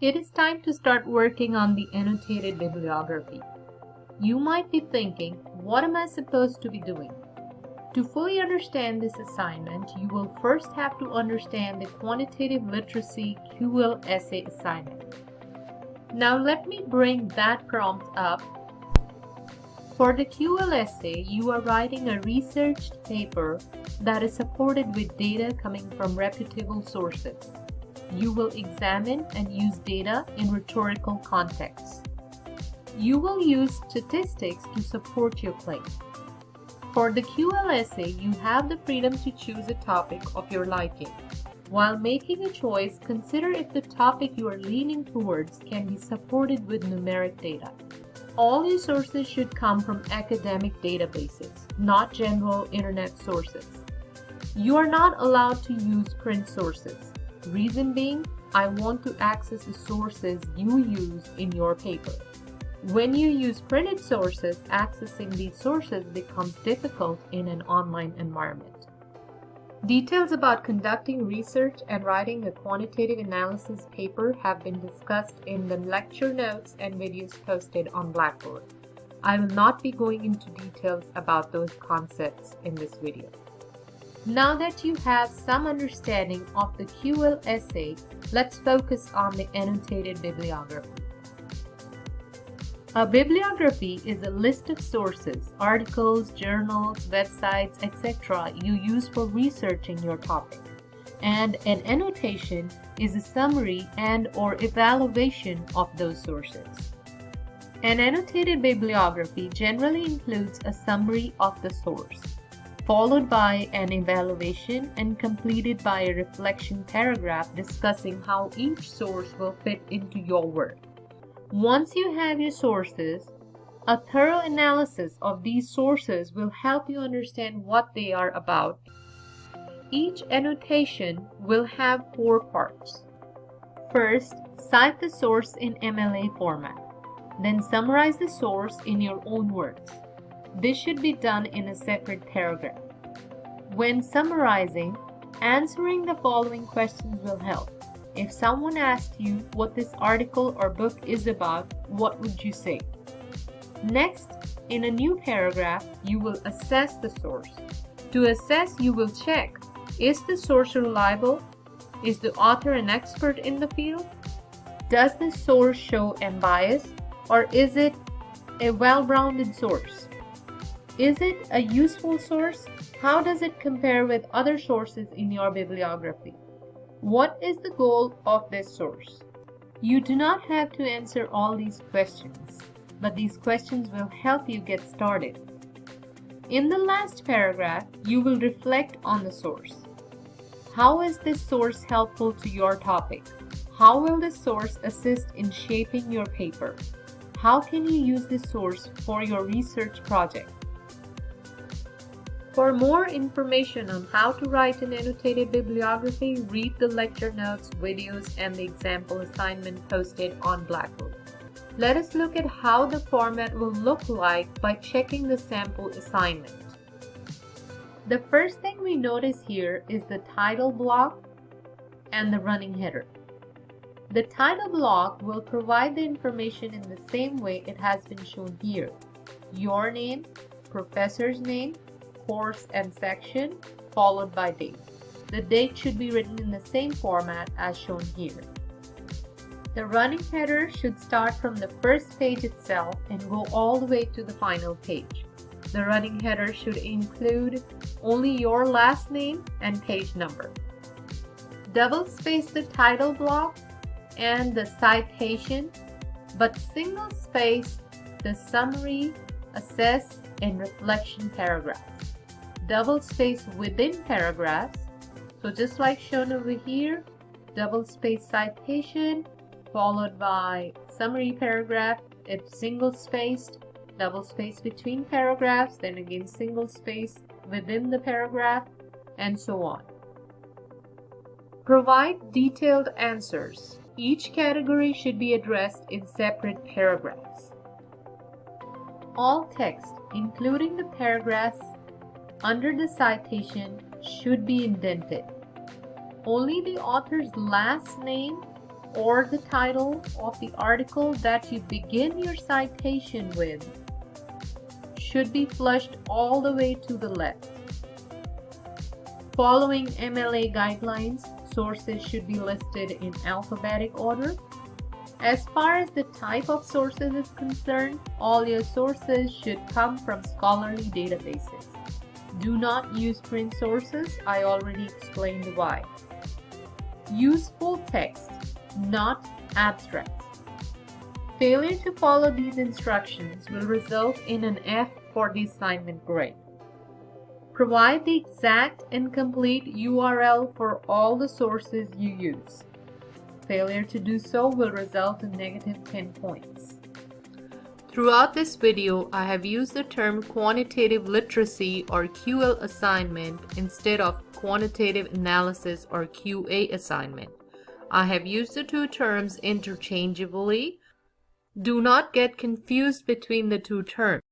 It is time to start working on the annotated bibliography. You might be thinking, what am I supposed to be doing? To fully understand this assignment, you will first have to understand the quantitative literacy QL essay assignment. Now let me bring that prompt up. For the QL essay, you are writing a researched paper that is supported with data coming from reputable sources. You will examine and use data in rhetorical contexts. You will use statistics to support your claim. For the QL essay, you have the freedom to choose a topic of your liking. While making a choice, consider if the topic you are leaning towards can be supported with numeric data. All your sources should come from academic databases, not general internet sources. You are not allowed to use print sources. Reason being, I want to access the sources you use in your paper. When you use printed sources, accessing these sources becomes difficult in an online environment. Details about conducting research and writing a quantitative analysis paper have been discussed in the lecture notes and videos posted on Blackboard. I will not be going into details about those concepts in this video. Now that you have some understanding of the QL essay, let's focus on the annotated bibliography. A bibliography is a list of sources, articles, journals, websites, etc. you use for researching your topic. And an annotation is a summary and/or evaluation of those sources. An annotated bibliography generally includes a summary of the source, followed by an evaluation and completed by a reflection paragraph discussing how each source will fit into your work. Once you have your sources, a thorough analysis of these sources will help you understand what they are about. Each annotation will have 4 parts. First, cite the source in MLA format. Then summarize the source in your own words. This should be done in a separate paragraph. When summarizing, answering the following questions will help. If someone asked you what this article or book is about, what would you say? Next, in a new paragraph, you will assess the source. To assess, you will check, is the source reliable? Is the author an expert in the field? Does the source show bias, or is it a well-rounded source? Is it a useful source? How does it compare with other sources in your bibliography? What is the goal of this source? You do not have to answer all these questions, but these questions will help you get started. In the last paragraph, you will reflect on the source. How is this source helpful to your topic? How will this source assist in shaping your paper? How can you use this source for your research project? For more information on how to write an annotated bibliography, read the lecture notes, videos, and the example assignment posted on Blackboard. Let us look at how the format will look like by checking the sample assignment. The first thing we notice here is the title block and the running header. The title block will provide the information in the same way it has been shown here. Your name, professor's name, course and section, followed by date. The date should be written in the same format as shown here. The running header should start from the first page itself and go all the way to the final page. The running header should include only your last name and page number. Double space the title block and the citation, but single space the summary, assess, and reflection paragraphs. Double space within paragraphs, so just like shown over here, double space citation followed by summary paragraph. It's single spaced, double space between paragraphs, then again single space within the paragraph, and so on. Provide detailed answers. Each category should be addressed in separate paragraphs. All text, including the paragraphs under the citation, should be indented. Only the author's last name or the title of the article that you begin your citation with should be flushed all the way to the left. Following MLA guidelines, sources should be listed in alphabetic order. As far as the type of sources is concerned, all your sources should come from scholarly databases. Do not use print sources. I already explained why. Use full text, not abstracts. Failure to follow these instructions will result in an F for the assignment grade. Provide the exact and complete URL for all the sources you use. Failure to do so will result in negative 10 points. Throughout this video, I have used the term quantitative literacy or QL assignment instead of quantitative analysis or QA assignment. I have used the two terms interchangeably. Do not get confused between the two terms.